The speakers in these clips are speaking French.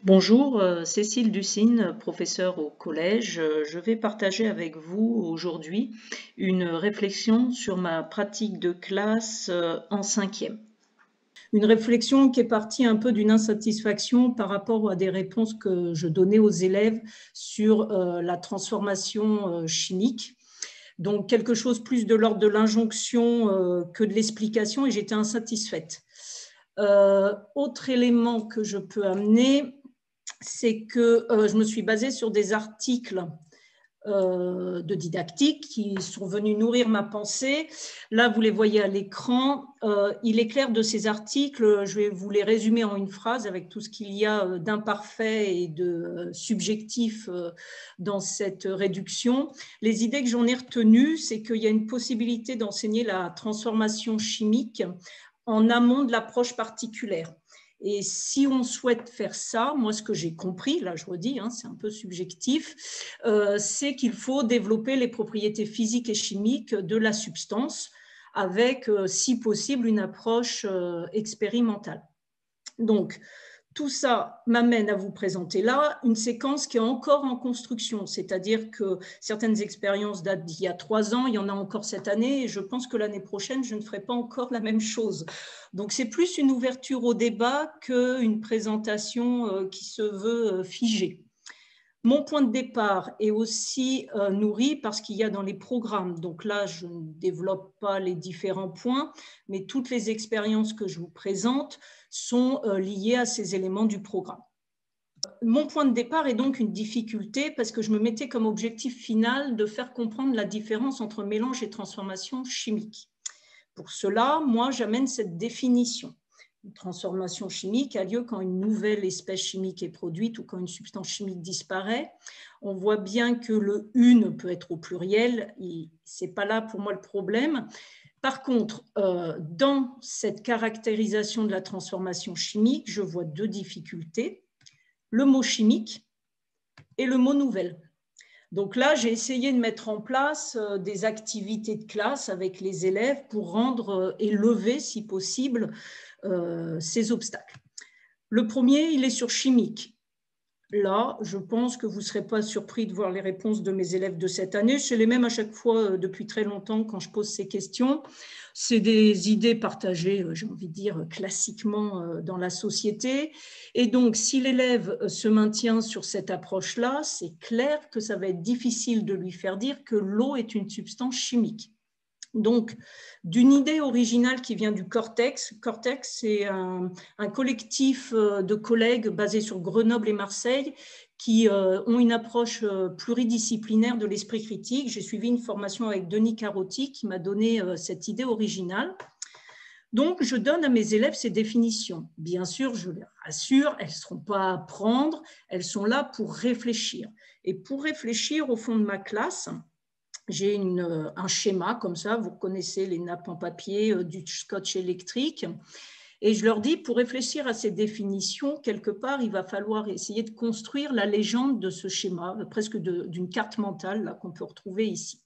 Bonjour, Cécile Ducine, professeure au collège. Je vais partager avec vous aujourd'hui une réflexion sur ma pratique de classe en cinquième. Une réflexion qui est partie un peu d'une insatisfaction par rapport à des réponses que je donnais aux élèves sur la transformation chimique. Donc quelque chose plus de l'ordre de l'injonction que de l'explication, et j'étais insatisfaite. Autre élément que je peux amener, c'est que je me suis basée sur des articles de didactique qui sont venus nourrir ma pensée. Là, vous les voyez à l'écran. Il est clair de ces articles, je vais vous les résumer en une phrase avec tout ce qu'il y a d'imparfait et de subjectif dans cette réduction. Les idées que j'en ai retenues, c'est qu'il y a une possibilité d'enseigner la transformation chimique en amont de l'approche particulière. Et si on souhaite faire ça, moi, ce que j'ai compris, là je redis, c'est un peu subjectif, c'est qu'il faut développer les propriétés physiques et chimiques de la substance avec, si possible, une approche expérimentale. Donc, tout ça m'amène à vous présenter là une séquence qui est encore en construction, c'est-à-dire que certaines expériences datent d'il y a 3 ans, il y en a encore cette année, et je pense que l'année prochaine, je ne ferai pas encore la même chose. Donc, c'est plus une ouverture au débat qu'une présentation qui se veut figée. Mon point de départ est aussi nourri par ce qu'il y a dans les programmes. Donc là, je ne développe pas les différents points, mais toutes les expériences que je vous présente sont liées à ces éléments du programme. Mon point de départ est donc une difficulté parce que je me mettais comme objectif final de faire comprendre la différence entre mélange et transformation chimique. Pour cela, moi, j'amène cette définition. Une transformation chimique a lieu quand une nouvelle espèce chimique est produite ou quand une substance chimique disparaît. On voit bien que le « une » peut être au pluriel, ce n'est pas là pour moi le problème. Par contre, dans cette caractérisation de la transformation chimique, je vois 2 difficultés, le mot chimique et le mot nouvelle. Donc là, j'ai essayé de mettre en place des activités de classe avec les élèves pour rendre et lever, si possible, ces obstacles. Le premier, il est sur chimique. Là, je pense que vous ne serez pas surpris de voir les réponses de mes élèves de cette année. C'est les mêmes à chaque fois depuis très longtemps quand je pose ces questions. C'est des idées partagées, j'ai envie de dire, classiquement dans la société. Et donc, si l'élève se maintient sur cette approche-là, c'est clair que ça va être difficile de lui faire dire que l'eau est une substance chimique. Donc, d'une idée originale qui vient du Cortex. Cortex, c'est un collectif de collègues basés sur Grenoble et Marseille qui ont une approche pluridisciplinaire de l'esprit critique. J'ai suivi une formation avec Denis Carotti qui m'a donné cette idée originale. Donc, je donne à mes élèves ces définitions. Bien sûr, je les rassure, elles ne seront pas à apprendre, elles sont là pour réfléchir. Et pour réfléchir au fond de ma classe, j'ai un schéma comme ça, vous connaissez les nappes en papier, du scotch électrique, et je leur dis, pour réfléchir à ces définitions, quelque part, il va falloir essayer de construire la légende de ce schéma, presque d'une carte mentale qu'on peut retrouver ici.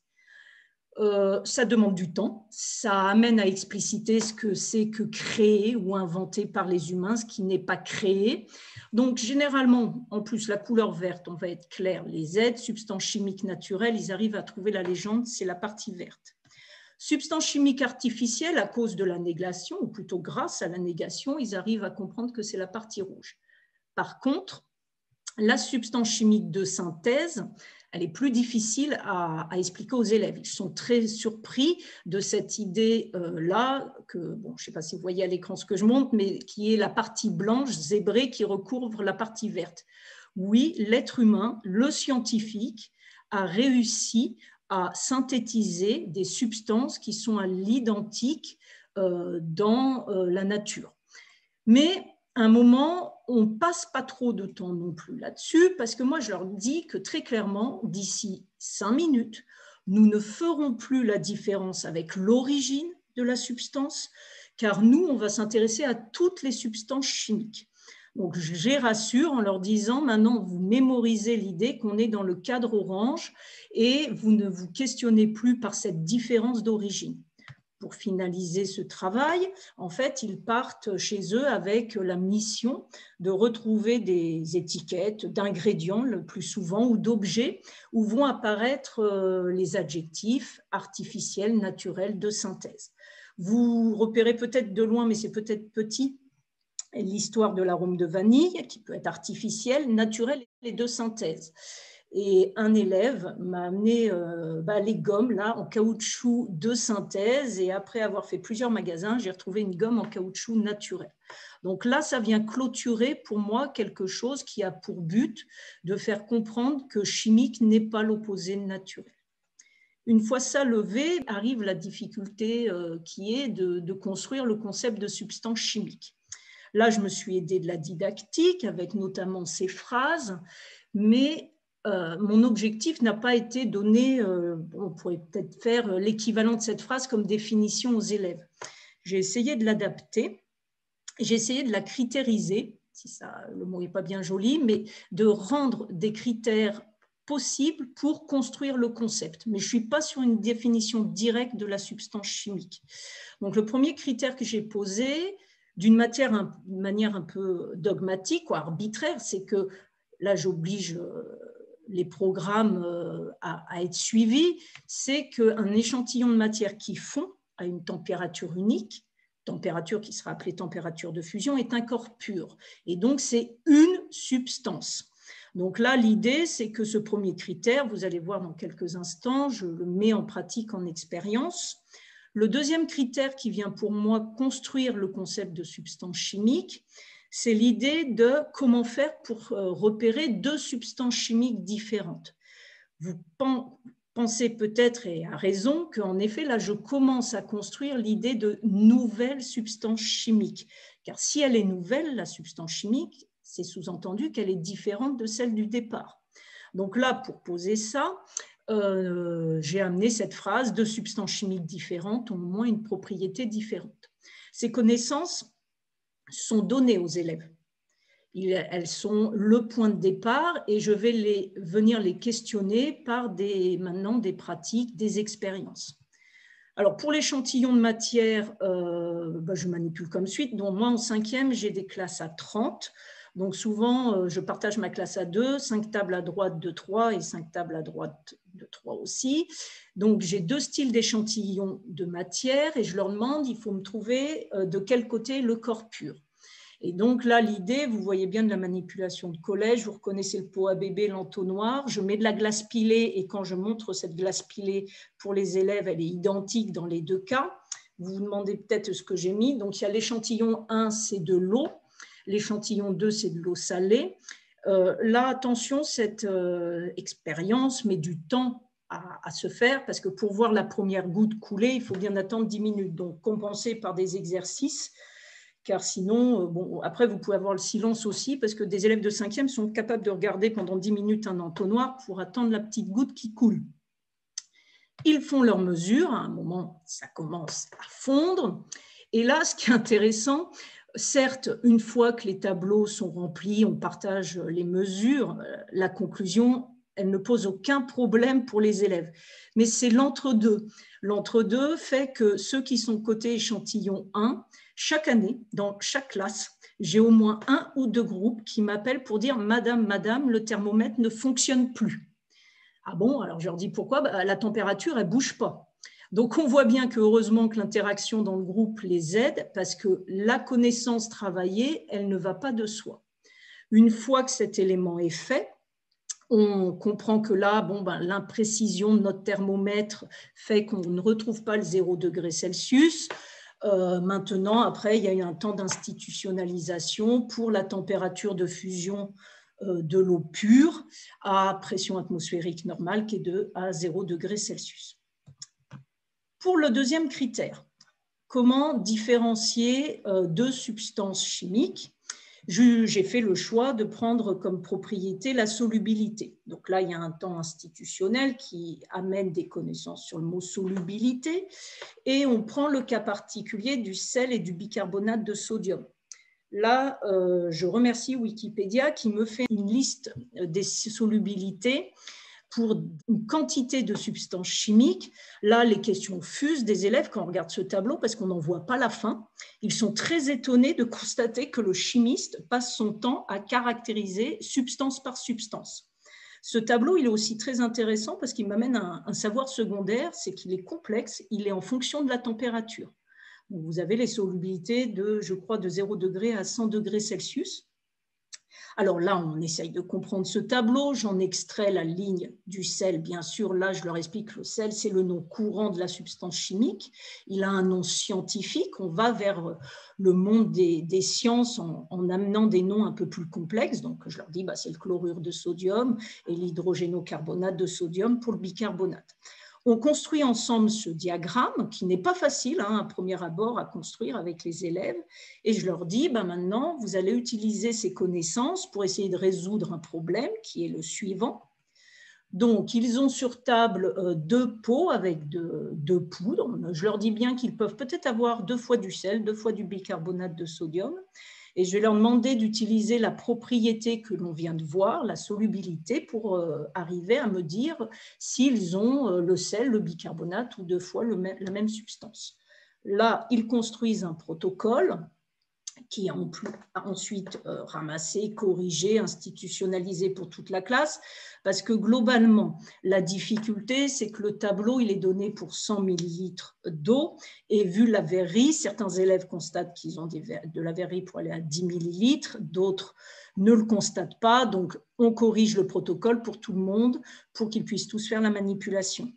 Ça demande du temps, ça amène à expliciter ce que c'est que créer ou inventer par les humains, ce qui n'est pas créé. Donc, généralement, en plus, la couleur verte, on va être clair, les Z, substances chimiques naturelles, ils arrivent à trouver la légende, c'est la partie verte. Substances chimiques artificielles, à cause de la négation, ou plutôt grâce à la négation, ils arrivent à comprendre que c'est la partie rouge. Par contre, la substance chimique de synthèse, elle est plus difficile à expliquer aux élèves. Ils sont très surpris de cette idée-là, que, bon, je ne sais pas si vous voyez à l'écran ce que je montre, mais qui est la partie blanche zébrée qui recouvre la partie verte. Oui, l'être humain, le scientifique, a réussi à synthétiser des substances qui sont à l'identique dans la nature. Mais à un moment, on ne passe pas trop de temps non plus là-dessus, parce que moi, je leur dis que très clairement, d'ici 5 minutes, nous ne ferons plus la différence avec l'origine de la substance, car nous, on va s'intéresser à toutes les substances chimiques. Donc, je les rassure en leur disant, maintenant, vous mémorisez l'idée qu'on est dans le cadre orange et vous ne vous questionnez plus par cette différence d'origine. pour finaliser ce travail, en fait, ils partent chez eux avec la mission de retrouver des étiquettes d'ingrédients le plus souvent ou d'objets où vont apparaître les adjectifs artificiels, naturels, de synthèse. Vous repérez peut-être de loin, mais c'est peut-être petit, l'histoire de l'arôme de vanille, qui peut être artificiel, naturel et de synthèse. Et un élève m'a amené les gommes là, en caoutchouc de synthèse, et après avoir fait plusieurs magasins, j'ai retrouvé une gomme en caoutchouc naturel. Donc là, ça vient clôturer pour moi quelque chose qui a pour but de faire comprendre que chimique n'est pas l'opposé de naturel. Une fois ça levé, arrive la difficulté qui est de construire le concept de substance chimique. Là, je me suis aidée de la didactique avec notamment ces phrases, mais mon objectif n'a pas été donné, on pourrait peut-être faire l'équivalent de cette phrase comme définition aux élèves. J'ai essayé de l'adapter, j'ai essayé de la critériser, si ça, le mot n'est pas bien joli, mais de rendre des critères possibles pour construire le concept. Mais je ne suis pas sur une définition directe de la substance chimique. Donc, le premier critère que j'ai posé, d'une manière un peu dogmatique ou arbitraire, c'est que là, j'oblige les programmes à être suivis, c'est qu'un échantillon de matière qui fond à une température unique, température qui sera appelée température de fusion, est un corps pur. Et donc, c'est une substance. Donc là, l'idée, c'est que ce premier critère, vous allez voir dans quelques instants, je le mets en pratique en expérience. Le deuxième critère qui vient pour moi construire le concept de substance chimique, c'est l'idée de comment faire pour repérer deux substances chimiques différentes. Vous pensez peut-être, et à raison, qu'en effet, là, je commence à construire l'idée de nouvelle substance chimique. Car si elle est nouvelle, la substance chimique, c'est sous-entendu qu'elle est différente de celle du départ. Donc là, pour poser ça, j'ai amené cette phrase: deux substances chimiques différentes ont au moins une propriété différente. Ces connaissances sont données aux élèves. Elles sont le point de départ et je vais venir les questionner par maintenant des pratiques, des expériences. Alors, pour l'échantillon de matière, je manipule comme suite. Donc, moi, en 5e, j'ai des classes à 30. Donc, souvent, je partage ma classe à 2, 5 tables à droite de 3 et 5 tables à droite de 3 aussi. Donc, j'ai 2 styles d'échantillons de matière et je leur demande, il faut me trouver de quel côté le corps pur. Et donc là, l'idée, vous voyez bien de la manipulation de collège, vous reconnaissez le pot à bébé, l'entonnoir, je mets de la glace pilée et quand je montre cette glace pilée pour les élèves, elle est identique dans les deux cas. Vous vous demandez peut-être ce que j'ai mis. Donc, il y a l'échantillon 1, c'est de l'eau. L'échantillon 2, c'est de l'eau salée. Là, attention, cette expérience met du temps à se faire parce que pour voir la première goutte couler, il faut bien attendre 10 minutes. Donc, compenser par des exercices, car sinon, après, vous pouvez avoir le silence aussi, parce que des élèves de 5e sont capables de regarder pendant 10 minutes un entonnoir pour attendre la petite goutte qui coule. Ils font leurs mesures, à un moment, ça commence à fondre. Et là, ce qui est intéressant, certes, une fois que les tableaux sont remplis, on partage les mesures, la conclusion, elle ne pose aucun problème pour les élèves. Mais c'est l'entre-deux. L'entre-deux fait que ceux qui sont côté échantillon 1, chaque année, dans chaque classe, j'ai au moins 1 ou 2 groupes qui m'appellent pour dire « Madame, madame, le thermomètre ne fonctionne plus ». Ah bon? Alors je leur dis pourquoi? La température, elle ne bouge pas. Donc on voit bien que heureusement que l'interaction dans le groupe les aide parce que la connaissance travaillée, elle ne va pas de soi. Une fois que cet élément est fait, on comprend que là, l'imprécision de notre thermomètre fait qu'on ne retrouve pas le 0 degré Celsius. Maintenant, après, il y a eu un temps d'institutionnalisation pour la température de fusion de l'eau pure à pression atmosphérique normale qui est à 0 degré Celsius. Pour le deuxième critère, comment différencier deux substances chimiques? J'ai fait le choix de prendre comme propriété la solubilité. Donc là, il y a un temps institutionnel qui amène des connaissances sur le mot solubilité et on prend le cas particulier du sel et du bicarbonate de sodium. Là, je remercie Wikipédia qui me fait une liste des solubilités pour une quantité de substances chimiques. Là, les questions fusent des élèves quand on regarde ce tableau parce qu'on n'en voit pas la fin. Ils sont très étonnés de constater que le chimiste passe son temps à caractériser substance par substance. Ce tableau, il est aussi très intéressant parce qu'il m'amène à un savoir secondaire, c'est qu'il est complexe, il est en fonction de la température. Donc, vous avez les solubilités de, je crois, de 0 degré à 100 degrés Celsius. Alors là, on essaye de comprendre ce tableau. J'en extrais la ligne du sel. Bien sûr, là, je leur explique que le sel, c'est le nom courant de la substance chimique. Il a un nom scientifique. On va vers le monde des sciences en amenant des noms un peu plus complexes. Donc, je leur dis, bah, c'est le chlorure de sodium et l'hydrogénocarbonate de sodium pour le bicarbonate. On construit ensemble ce diagramme qui n'est pas facile à premier abord à construire avec les élèves et je leur dis maintenant vous allez utiliser ces connaissances pour essayer de résoudre un problème qui est le suivant. Donc ils ont sur table 2 pots avec de poudre. Je leur dis bien qu'ils peuvent peut-être avoir 2 fois du sel, 2 fois du bicarbonate de sodium. Et je vais leur demander d'utiliser la propriété que l'on vient de voir, la solubilité, pour arriver à me dire s'ils ont le sel, le bicarbonate ou 2 fois la même substance. Là, ils construisent un protocole qui est ensuite ramassé, corrigé, institutionnalisé pour toute la classe, parce que globalement, la difficulté, c'est que le tableau, il est donné pour 100 millilitres d'eau, et vu la verrerie, certains élèves constatent qu'ils ont de la verrerie pour aller à 10 millilitres, d'autres ne le constatent pas, donc on corrige le protocole pour tout le monde, pour qu'ils puissent tous faire la manipulation.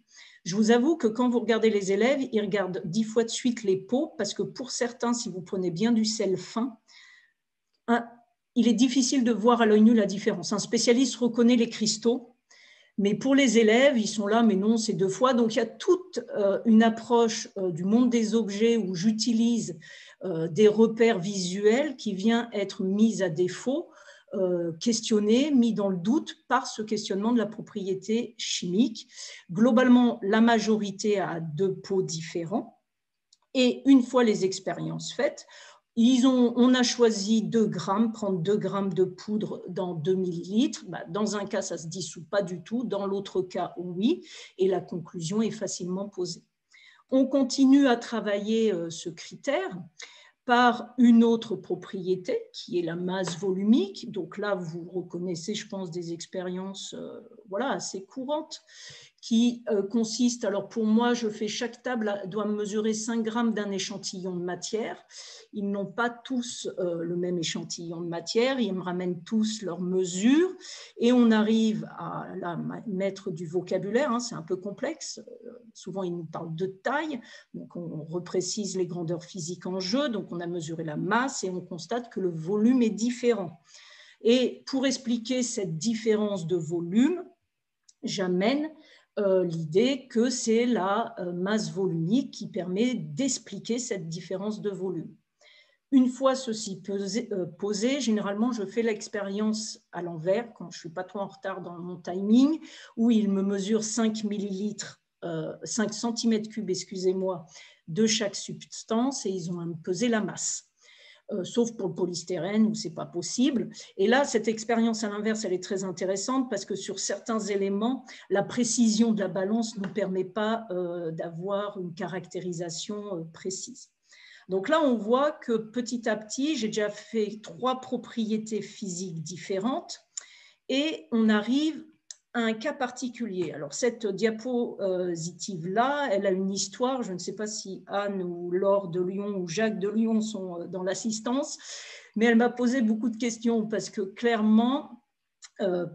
Je vous avoue que quand vous regardez les élèves, ils regardent 10 fois de suite les pots parce que pour certains, si vous prenez bien du sel fin, il est difficile de voir à l'œil nu la différence. Un spécialiste reconnaît les cristaux, mais pour les élèves, ils sont là, mais non, c'est 2 fois. Donc, il y a toute une approche du monde des objets où j'utilise des repères visuels qui vient être mise à défaut, questionné, mis dans le doute par ce questionnement de la propriété chimique. Globalement, la majorité a 2 pots différents. Et une fois les expériences faites, on a choisi 2 grammes, prendre 2 grammes de poudre dans 2 millilitres. Dans un cas, ça ne se dissout pas du tout. Dans l'autre cas, oui. Et la conclusion est facilement posée. On continue à travailler ce critère par une autre propriété qui est la masse volumique. Donc là, vous reconnaissez, je pense, des expériences assez courantes qui consistent, alors pour moi, chaque table doit mesurer 5 grammes d'un échantillon de matière. Ils n'ont pas tous le même échantillon de matière, ils me ramènent tous leurs mesures et on arrive à mettre du vocabulaire, c'est un peu complexe. Souvent, ils nous parlent de taille, donc on reprécise les grandeurs physiques en jeu, donc on a mesuré la masse et on constate que le volume est différent. Et pour expliquer cette différence de volume, j'amène l'idée que c'est la masse volumique qui permet d'expliquer cette différence de volume. Une fois ceci posé, généralement, je fais l'expérience à l'envers, quand je ne suis pas trop en retard dans mon timing, où il me mesure 5 millilitres, 5 cm3, excusez-moi, de chaque substance et ils ont à me peser la masse. Sauf pour le polystyrène où ce n'est pas possible. Et là, cette expérience à l'inverse, elle est très intéressante parce que sur certains éléments, la précision de la balance ne nous permet pas d'avoir une caractérisation précise. Donc là, on voit que petit à petit, j'ai déjà fait 3 propriétés physiques différentes et on arrive à un cas particulier. Alors cette diapositive-là, elle a une histoire. Je ne sais pas si Anne ou Laure de Lyon ou Jacques de Lyon sont dans l'assistance, mais elle m'a posé beaucoup de questions parce que clairement,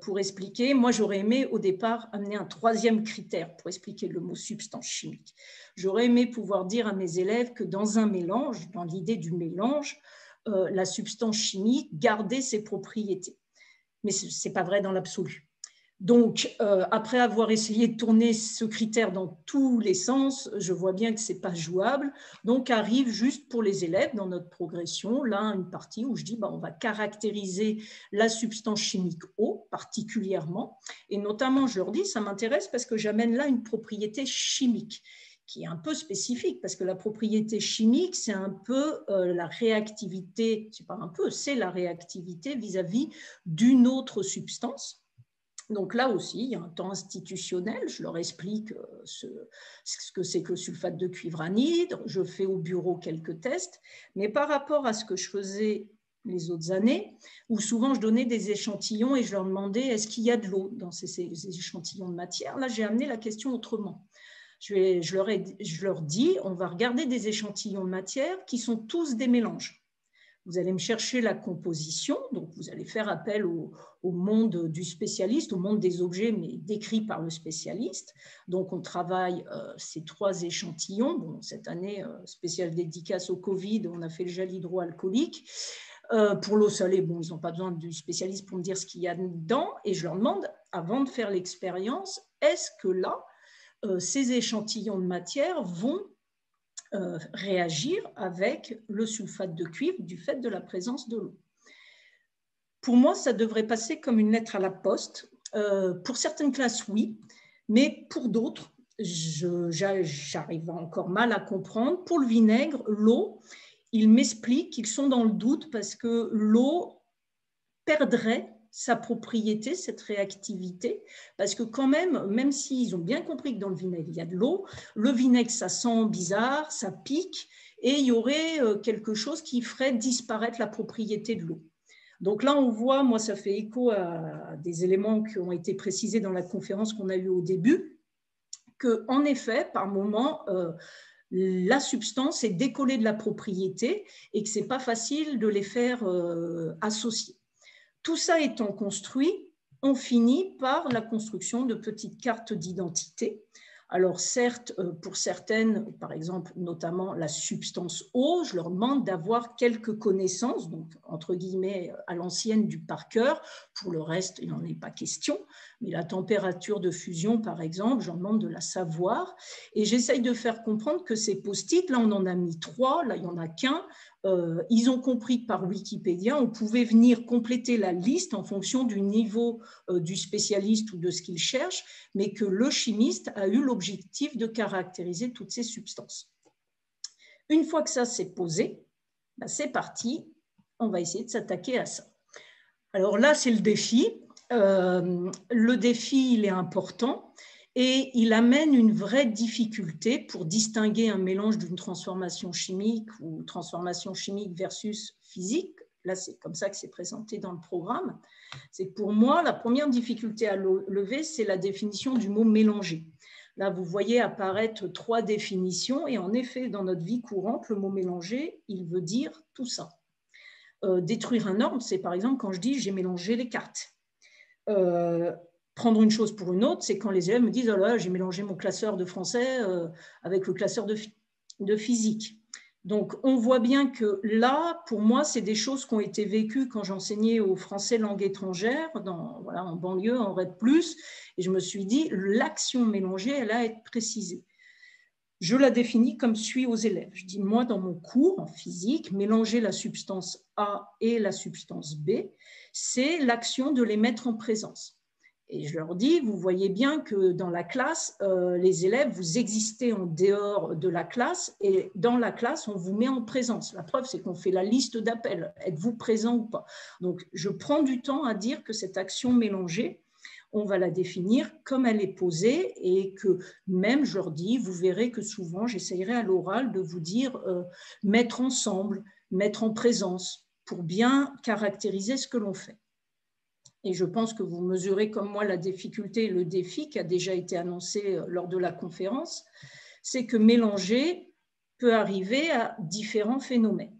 pour expliquer, moi j'aurais aimé au départ amener un 3e critère pour expliquer le mot substance chimique. J'aurais aimé pouvoir dire à mes élèves que dans un mélange, dans l'idée du mélange, la substance chimique gardait ses propriétés. Mais ce n'est pas vrai dans l'absolu. Donc, après avoir essayé de tourner ce critère dans tous les sens, je vois bien que ce n'est pas jouable. Donc, arrive juste pour les élèves dans notre progression, là, une partie où je dis, on va caractériser la substance chimique eau particulièrement. Et notamment, je leur dis, ça m'intéresse parce que j'amène là une propriété chimique qui est un peu spécifique, parce que la propriété chimique, c'est un peu la réactivité, c'est pas un peu, c'est la réactivité vis-à-vis d'une autre substance. Donc là aussi, il y a un temps institutionnel, je leur explique ce que c'est que le sulfate de cuivre anhydre, je fais au bureau quelques tests, mais par rapport à ce que je faisais les autres années, où souvent je donnais des échantillons et je leur demandais est-ce qu'il y a de l'eau dans ces échantillons de matière, là j'ai amené la question autrement. Je leur dis, on va regarder des échantillons de matière qui sont tous des mélanges. Vous allez me chercher la composition, donc vous allez faire appel au monde du spécialiste, au monde des objets, mais décrit par le spécialiste. Donc on travaille ces 3 échantillons. Bon, cette année, spéciale dédicace au Covid, on a fait le gel hydroalcoolique. Pour l'eau salée, bon, ils n'ont pas besoin du spécialiste pour me dire ce qu'il y a dedans. Et je leur demande, avant de faire l'expérience, est-ce que là, ces échantillons de matière vont réagir avec le sulfate de cuivre du fait de la présence de l'eau. Pour moi, ça devrait passer comme une lettre à la poste. Pour certaines classes, oui, mais pour d'autres, j'arrive encore mal à comprendre. Pour le vinaigre, l'eau, ils m'expliquent qu'ils sont dans le doute parce que l'eau perdrait sa propriété, cette réactivité, parce que quand même s'ils ont bien compris que dans le vinaigre, il y a de l'eau, le vinaigre, ça sent bizarre, ça pique, et il y aurait quelque chose qui ferait disparaître la propriété de l'eau. Donc là, on voit, moi, ça fait écho à des éléments qui ont été précisés dans la conférence qu'on a eue au début, qu'en effet, par moment, la substance est décollée de la propriété et que ce n'est pas facile de les faire associer. Tout ça étant construit, on finit par la construction de petites cartes d'identité. Alors certes, pour certaines, par exemple, notamment la substance eau, je leur demande d'avoir quelques connaissances, donc entre guillemets à l'ancienne du par cœur. Pour le reste, il n'en est pas question. Mais la température de fusion, par exemple, je leur demande de la savoir. Et j'essaye de faire comprendre que ces post-it, là on en a mis 3, là il n'y en a qu'un. Ils ont compris que par Wikipédia, on pouvait venir compléter la liste en fonction du niveau du spécialiste ou de ce qu'il cherche, mais que le chimiste a eu l'objectif de caractériser toutes ces substances. Une fois que ça s'est posé, ben c'est parti, on va essayer de s'attaquer à ça. Alors là, c'est le défi. Le défi, il est important. Et il amène une vraie difficulté pour distinguer un mélange d'une transformation chimique ou transformation chimique versus physique. Là, c'est comme ça que c'est présenté dans le programme. C'est que pour moi, la première difficulté à lever, c'est la définition du mot mélanger. Là, vous voyez apparaître 3 définitions et en effet, dans notre vie courante, le mot mélanger, il veut dire tout ça. Détruire un ordre, c'est par exemple quand je dis j'ai mélangé les cartes. Prendre une chose pour une autre, c'est quand les élèves me disent « Oh là, j'ai mélangé mon classeur de français avec le classeur de physique ». Donc, on voit bien que là, pour moi, c'est des choses qui ont été vécues quand j'enseignais au français langue étrangère, en banlieue, en RED+, et je me suis dit, l'action mélangée, elle a à être précisée. Je la définis comme suit aux élèves. Je dis, moi, dans mon cours en physique, mélanger la substance A et la substance B, c'est l'action de les mettre en présence. Et je leur dis, vous voyez bien que dans la classe, les élèves, vous existez en dehors de la classe et dans la classe, on vous met en présence. La preuve, c'est qu'on fait la liste d'appels. Êtes-vous présent ou pas? Donc, je prends du temps à dire que cette action mélangée, on va la définir comme elle est posée et que même, je leur dis, vous verrez que souvent, j'essayerai à l'oral de vous dire mettre ensemble, mettre en présence pour bien caractériser ce que l'on fait. Et je pense que vous mesurez comme moi la difficulté et le défi qui a déjà été annoncé lors de la conférence, c'est que mélanger peut arriver à différents phénomènes.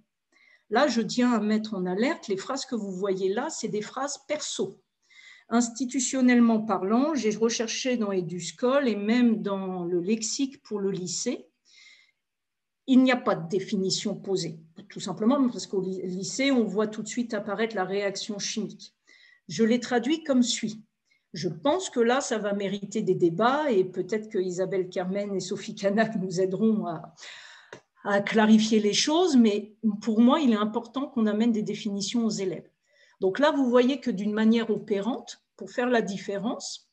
Là, je tiens à mettre en alerte, les phrases que vous voyez là, c'est des phrases perso. Institutionnellement parlant, j'ai recherché dans EduScol et même dans le lexique pour le lycée, il n'y a pas de définition posée, tout simplement parce qu'au lycée, on voit tout de suite apparaître la réaction chimique. Je les traduis comme suit. Je pense que là, ça va mériter des débats et peut-être que Isabelle Carmen et Sophie Canac nous aideront à clarifier les choses, mais pour moi, il est important qu'on amène des définitions aux élèves. Donc là, vous voyez que d'une manière opérante, pour faire la différence,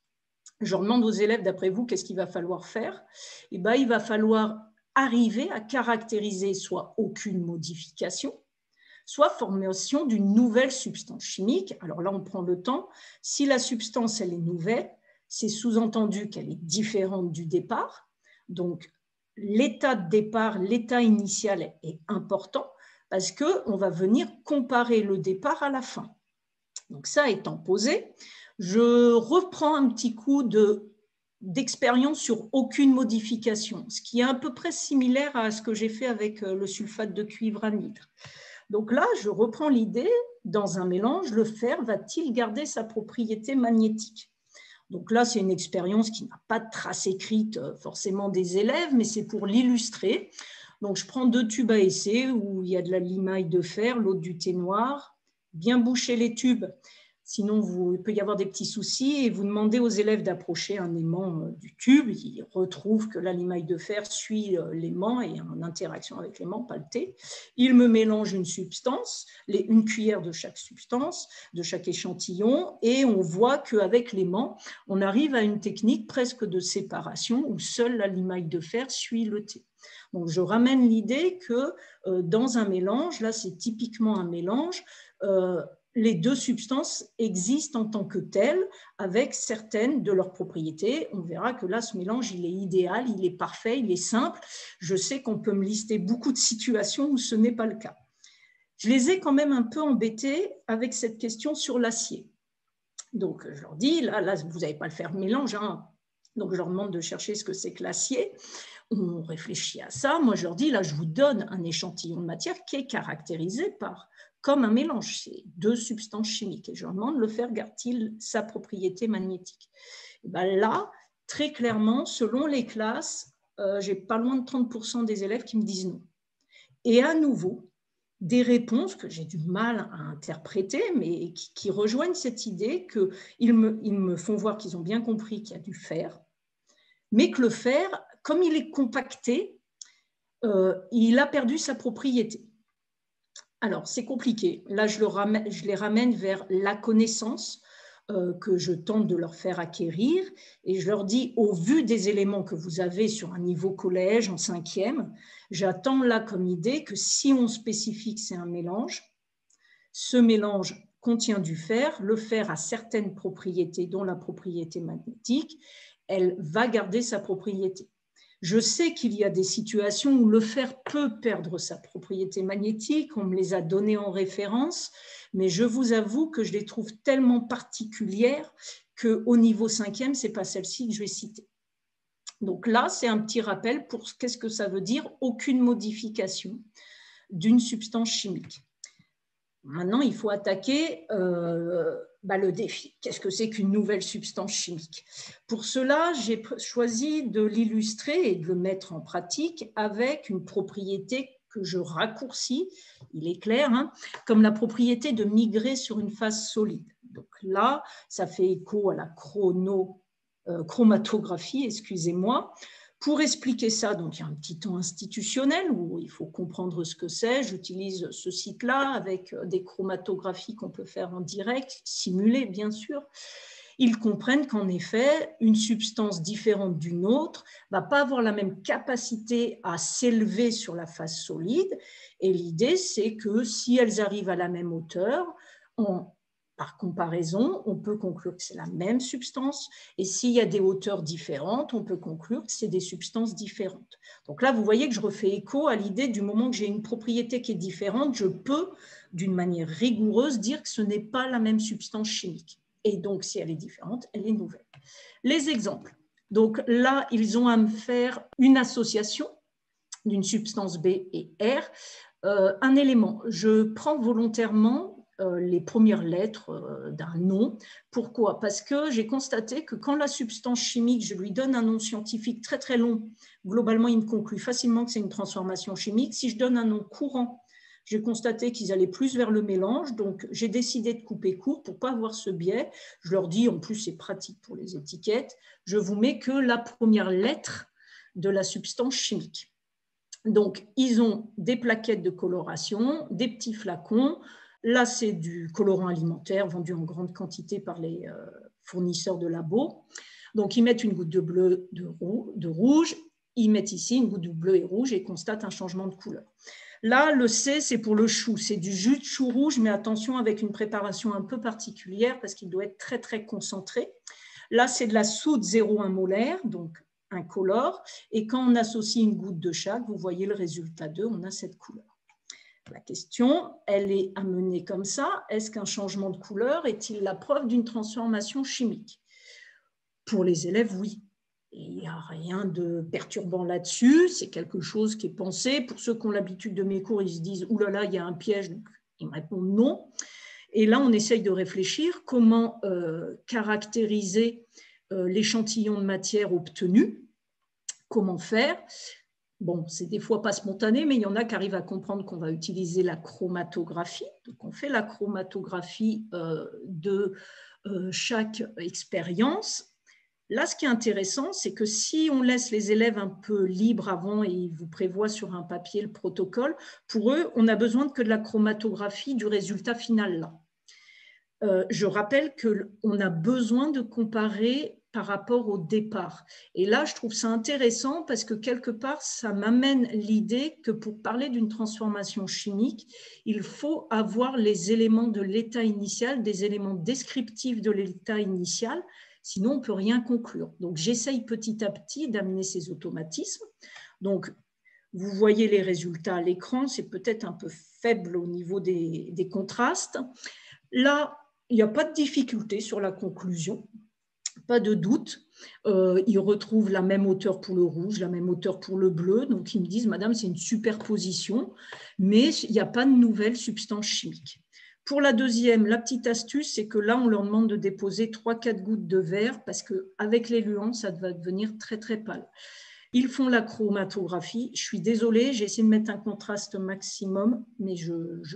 je demande aux élèves, d'après vous, qu'est-ce qu'il va falloir faire? Eh bien, il va falloir arriver à caractériser soit aucune modification, soit formation d'une nouvelle substance chimique. Alors là, on prend le temps. Si la substance, elle est nouvelle, c'est sous-entendu qu'elle est différente du départ. Donc, l'état de départ, l'état initial est important parce qu'on va venir comparer le départ à la fin. Donc, ça étant posé, je reprends un petit coup d'expérience sur aucune modification, ce qui est à peu près similaire à ce que j'ai fait avec le sulfate de cuivre anhydre. Donc là, je reprends l'idée, dans un mélange, le fer va-t-il garder sa propriété magnétique? Donc là, c'est une expérience qui n'a pas de trace écrite forcément des élèves, mais c'est pour l'illustrer. Donc je prends 2 tubes à essai où il y a de la limaille de fer, l'autre du thé noir, bien boucher les tubes. Sinon, il peut y avoir des petits soucis et vous demandez aux élèves d'approcher un aimant du tube. Ils retrouvent que la limaille de fer suit l'aimant et en interaction avec l'aimant, pas le thé. Ils me mélangent une substance, une cuillère de chaque substance, de chaque échantillon, et on voit qu'avec l'aimant, on arrive à une technique presque de séparation où seule la limaille de fer suit le thé. Donc, je ramène l'idée que dans un mélange, là c'est typiquement un mélange, les 2 substances existent en tant que telles avec certaines de leurs propriétés. On verra que là, ce mélange, il est idéal, il est parfait, il est simple. Je sais qu'on peut me lister beaucoup de situations où ce n'est pas le cas. Je les ai quand même un peu embêtés avec cette question sur l'acier. Donc, je leur dis, là vous n'allez pas le faire mélange, hein. Donc, je leur demande de chercher ce que c'est que l'acier. On réfléchit à ça. Moi, je leur dis, là, je vous donne un échantillon de matière qui est caractérisé comme un mélange. C'est 2 substances chimiques. Et je leur demande, le fer garde-t-il sa propriété magnétique? Et bien là, très clairement, selon les classes, j'ai pas loin de 30% des élèves qui me disent non. Et à nouveau, des réponses que j'ai du mal à interpréter, mais qui rejoignent cette idée qu'ils me font voir qu'ils ont bien compris qu'il y a du fer, mais que le fer, comme il est compacté, il a perdu sa propriété. Alors, c'est compliqué. Là, je les ramène vers la connaissance que je tente de leur faire acquérir et je leur dis, au vu des éléments que vous avez sur un niveau collège en 5e, j'attends là comme idée que si on spécifie que c'est un mélange, ce mélange contient du fer. Le fer a certaines propriétés, dont la propriété magnétique. Elle va garder sa propriété. Je sais qu'il y a des situations où le fer peut perdre sa propriété magnétique, on me les a données en référence, mais je vous avoue que je les trouve tellement particulières qu'au niveau 5e, ce n'est pas celle-ci que je vais citer. Donc là, c'est un petit rappel pour qu'est-ce que ça veut dire, aucune modification d'une substance chimique. Maintenant, il faut attaquer le défi. Qu'est-ce que c'est qu'une nouvelle substance chimique? Pour cela, j'ai choisi de l'illustrer et de le mettre en pratique avec une propriété que je raccourcis, il est clair, hein, comme la propriété de migrer sur une phase solide. Donc là, ça fait écho à la chromatographie, excusez-moi. Pour expliquer ça, donc il y a un petit temps institutionnel où il faut comprendre ce que c'est. J'utilise ce site-là avec des chromatographies qu'on peut faire en direct, simulées bien sûr. Ils comprennent qu'en effet, une substance différente d'une autre ne va pas avoir la même capacité à s'élever sur la phase solide. Et l'idée, c'est que si elles arrivent à la même hauteur, par comparaison, on peut conclure que c'est la même substance et s'il y a des hauteurs différentes, on peut conclure que c'est des substances différentes. Donc là, vous voyez que je refais écho à l'idée du moment que j'ai une propriété qui est différente, je peux, d'une manière rigoureuse, dire que ce n'est pas la même substance chimique. Et donc, si elle est différente, elle est nouvelle. Les exemples. Donc là, ils ont à me faire une association d'une substance B et R. Un élément, je prends volontairement les premières lettres d'un nom. Pourquoi? Parce que j'ai constaté que quand la substance chimique, je lui donne un nom scientifique très très long, globalement il me conclut facilement que c'est une transformation chimique. Si je donne un nom courant, j'ai constaté qu'ils allaient plus vers le mélange, donc j'ai décidé de couper court pour ne pas avoir ce biais. Je leur dis, en plus c'est pratique pour les étiquettes, je vous mets que la première lettre de la substance chimique. Donc, ils ont des plaquettes de coloration, des petits flacons. Là, c'est du colorant alimentaire vendu en grande quantité par les fournisseurs de labos. Donc, ils mettent une goutte de bleu, de rouge. ils mettent ici une goutte de bleu et rouge et constatent un changement de couleur. Là, le C, c'est pour le chou. C'est du jus de chou rouge, mais attention avec une préparation un peu particulière parce qu'il doit être très, très concentré. Là, c'est de la soude 0,1 molaire, donc incolore. Et quand on associe une goutte de chaque, vous voyez le résultat 2, on a cette couleur. La question, elle est amenée comme ça. Est-ce qu'un changement de couleur est-il la preuve d'une transformation chimique? Pour les élèves, oui. Il n'y a rien de perturbant là-dessus, c'est quelque chose qui est pensé. Pour ceux qui ont l'habitude de mes cours, ils se disent « Ouh là là, il y a un piège », donc ils me répondent non. Et là, on essaye de réfléchir comment caractériser l'échantillon de matière obtenu, comment faire. Bon, c'est des fois pas spontané, mais il y en a qui arrivent à comprendre qu'on va utiliser la chromatographie. Donc, on fait la chromatographie de chaque expérience. Là, ce qui est intéressant, c'est que si on laisse les élèves un peu libres avant et ils vous prévoient sur un papier le protocole, pour eux, on n'a besoin que de la chromatographie du résultat final là. Je rappelle qu'on a besoin de comparer par rapport au départ. Et là, je trouve ça intéressant parce que quelque part, ça m'amène l'idée que pour parler d'une transformation chimique, il faut avoir les éléments de l'état initial, des éléments descriptifs de l'état initial, sinon on ne peut rien conclure. Donc, j'essaye petit à petit d'amener ces automatismes. Donc, vous voyez les résultats à l'écran, c'est peut-être un peu faible au niveau des contrastes. Là, il n'y a pas de difficulté sur la conclusion, pas de doute. Ils retrouvent la même hauteur pour le rouge, la même hauteur pour le bleu. Donc, ils me disent, madame, c'est une superposition, mais il n'y a pas de nouvelle substance chimique. Pour la deuxième, la petite astuce, c'est que là, on leur demande de déposer 3-4 gouttes de verre parce qu'avec les luants, ça va devenir très, très pâle. Ils font la chromatographie. Je suis désolée, j'ai essayé de mettre un contraste maximum, mais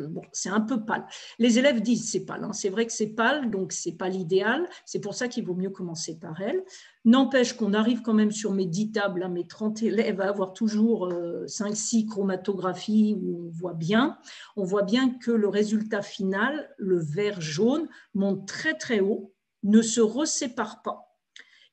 bon, c'est un peu pâle. Les élèves disent c'est pâle. Hein. C'est vrai que c'est pâle, donc ce n'est pas l'idéal. C'est pour ça qu'il vaut mieux commencer par elle. N'empêche qu'on arrive quand même sur mes 10 tables, mes 30 élèves, à avoir toujours 5-6 chromatographies où on voit bien. On voit bien que le résultat final, le vert jaune, monte très très haut, ne se resépare pas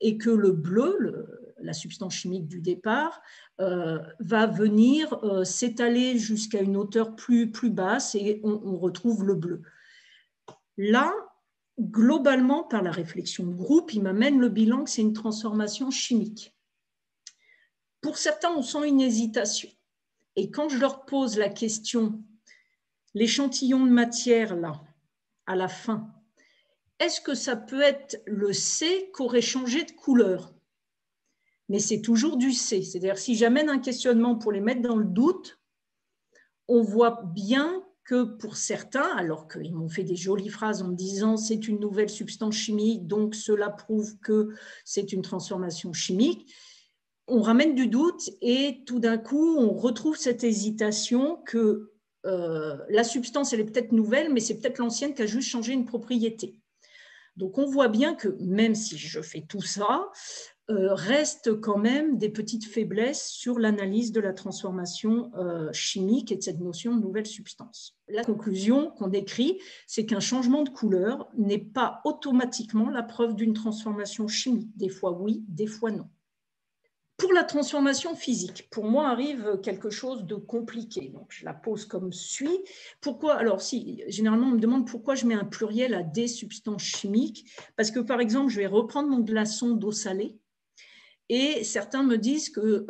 et que le bleu, la substance chimique du départ, va venir s'étaler jusqu'à une hauteur plus basse et on retrouve le bleu. Là, globalement, par la réflexion de groupe, il m'amène le bilan que c'est une transformation chimique. Pour certains, on sent une hésitation. Et quand je leur pose la question, l'échantillon de matière, là, à la fin, est-ce que ça peut être le C qui aurait changé de couleur? Mais c'est toujours du C. C'est-à-dire, si j'amène un questionnement pour les mettre dans le doute, on voit bien que pour certains, alors qu'ils m'ont fait des jolies phrases en me disant c'est une nouvelle substance chimique, donc cela prouve que c'est une transformation chimique, on ramène du doute et tout d'un coup, on retrouve cette hésitation que la substance, elle est peut-être nouvelle, mais c'est peut-être l'ancienne qui a juste changé une propriété. Donc, on voit bien que même si je fais tout ça, reste quand même des petites faiblesses sur l'analyse de la transformation chimique et de cette notion de nouvelle substance. La conclusion qu'on écrit, c'est qu'un changement de couleur n'est pas automatiquement la preuve d'une transformation chimique. Des fois oui, des fois non. Pour la transformation physique, pour moi arrive quelque chose de compliqué. Donc, je la pose comme suit. Pourquoi? Alors, si, généralement, on me demande pourquoi je mets un pluriel à des substances chimiques. Parce que, par exemple, je vais reprendre mon glaçon d'eau salée. Et certains me disent que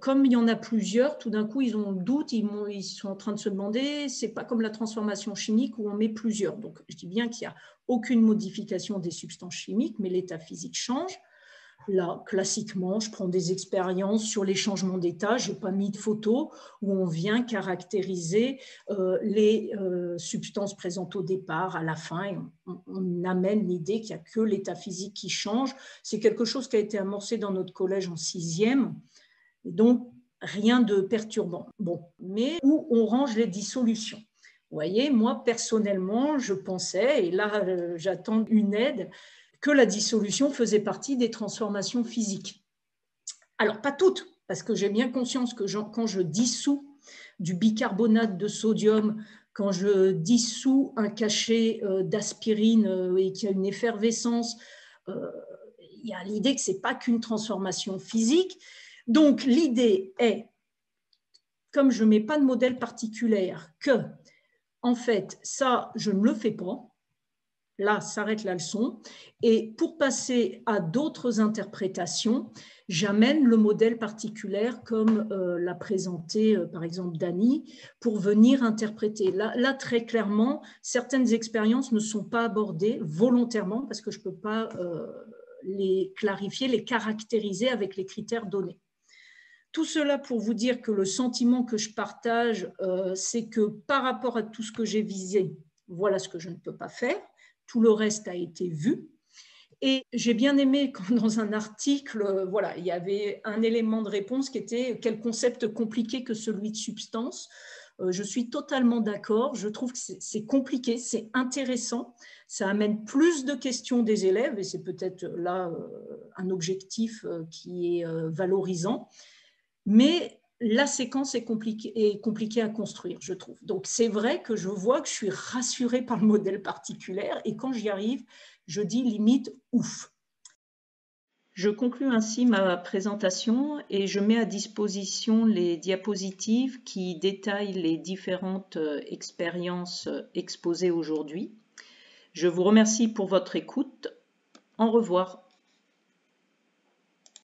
comme il y en a plusieurs, tout d'un coup, ils ont le doute, ils sont en train de se demander, c'est pas comme la transformation chimique où on met plusieurs. Donc, je dis bien qu'il n'y a aucune modification des substances chimiques, mais l'état physique change. Là, classiquement, je prends des expériences sur les changements d'état. Je n'ai pas mis de photos où on vient caractériser les substances présentes au départ, à la fin. Et on amène l'idée qu'il n'y a que l'état physique qui change. C'est quelque chose qui a été amorcé dans notre collège en 6e. Et donc, rien de perturbant. Bon, mais où on range les dissolutions. Vous voyez, moi, personnellement, je pensais, et là, j'attends une aide, que la dissolution faisait partie des transformations physiques. Alors, pas toutes, parce que j'ai bien conscience que quand je dissous du bicarbonate de sodium, quand je dissous un cachet d'aspirine et qu'il y a une effervescence, il y a l'idée que ce n'est pas qu'une transformation physique, Donc, l'idée est, comme je ne mets pas de modèle particulier, que, en fait, ça, je ne le fais pas. Là, s'arrête la leçon. Et pour passer à d'autres interprétations, j'amène le modèle particulier comme l'a présenté par exemple Dany pour venir interpréter. Là, très clairement, certaines expériences ne sont pas abordées volontairement parce que je ne peux pas les clarifier, les caractériser avec les critères donnés. Tout cela pour vous dire que le sentiment que je partage, c'est que par rapport à tout ce que j'ai visé, voilà ce que je ne peux pas faire. Tout le reste a été vu. Et j'ai bien aimé quand dans un article, voilà, il y avait un élément de réponse qui était quel concept compliqué que celui de substance. Je suis totalement d'accord. Je trouve que c'est compliqué, c'est intéressant. Ça amène plus de questions des élèves et c'est peut-être là un objectif qui est valorisant. Mais la séquence est compliquée à construire, je trouve. Donc, c'est vrai que je vois que je suis rassurée par le modèle particulier et quand j'y arrive, je dis limite ouf. Je conclus ainsi ma présentation et je mets à disposition les diapositives qui détaillent les différentes expériences exposées aujourd'hui. Je vous remercie pour votre écoute. Au revoir.